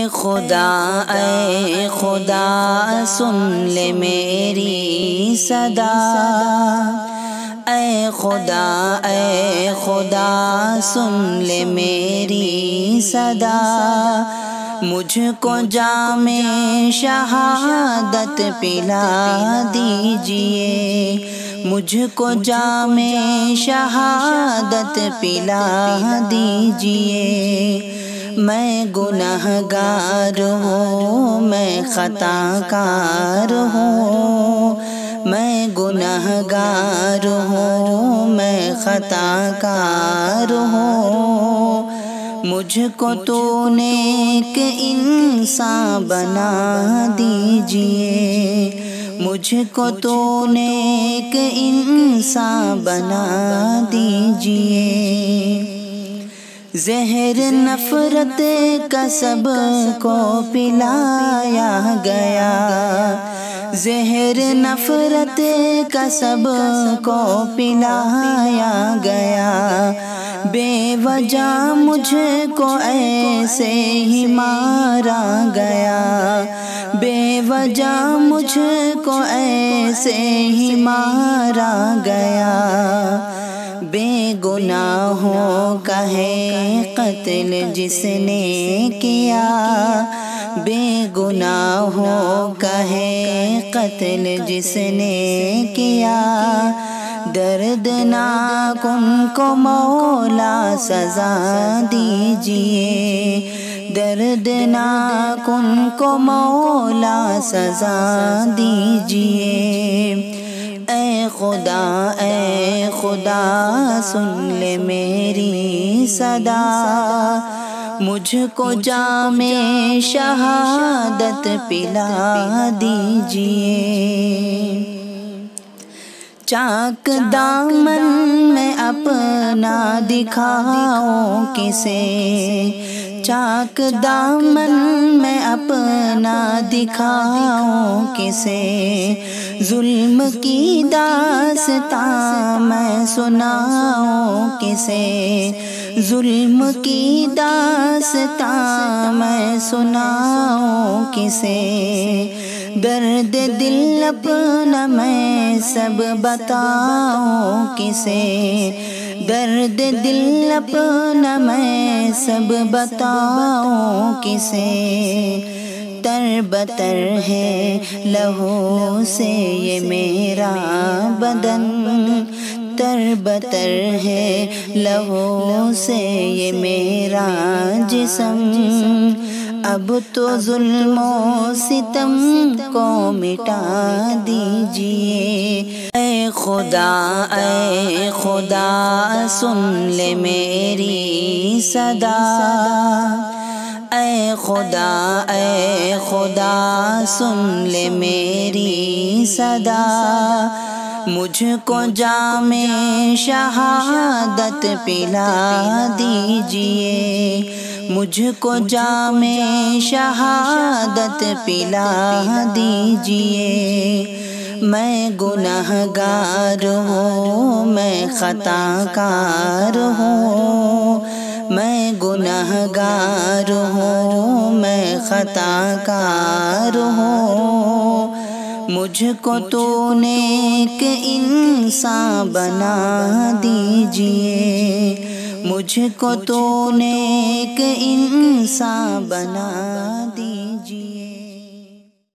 اے خدا سن لے میری صدا، اے خدا سن لے میری صدا، مجھ کو جام شہادت پلا دیجئے، مجھ کو جام شہادت پلا دیجئے، میں گنہگار ہوں، میں خطا کار ہوں، میں گنہگار ہوں، میں خطا کار ہوں، مجھ کو تو نیک انسان بنا دیجئے، مجھ کو تو نیک انسان بنا دیجئے، زہر نفرت کا سب کو پلایا گیا، زہر نفرت کا سب کو پلایا گیا، بے وجہ مجھ کو ایسے ہی مارا گیا، بے وجہ مجھ کو ایسے ہی مارا گیا، بے گناہوں کا ہے قتل جس نے کیا، بے گناہوں کا ہے قتل جس نے کیا، دردناک ان کو مولا سزا دیجئے، دردناک ان کو مولا سزا دیجئے، اے خدا سن لے میری صدا، مجھ کو جام شہادت پلا دیجئے، چاک دامن میں اپنا دکھاؤں کسے، چاک دامن میں اپنا دکھاؤں کسے، ظلم کی داستاں میں سناؤں کسے، ظلم کی داستاں میں سناؤں کسے، درد دل اپنا میں سب بتاؤں کسے، درد دل اپنا میں سب بتاؤں کسے، تر بتر ہے لہو سے یہ میرا بدن، تر بتر ہے لہو سے یہ میرا جسم، اب تو ظلم و ستم کو مٹا دیجئے، اے خدا سن لے میری صدا، اے خدا سن لے میری صدا، مجھ کو جام شہادت پلا دیجئے، مجھ کو جام شہادت پلا دیجئے، میں گنہگار ہوں، میں خطا کار ہوں، میں گنہگار ہوں، میں خطا کار ہوں، مجھ کو تو نیک انسان بنا دیجئے، مجھ کو تو نیک انسان بنا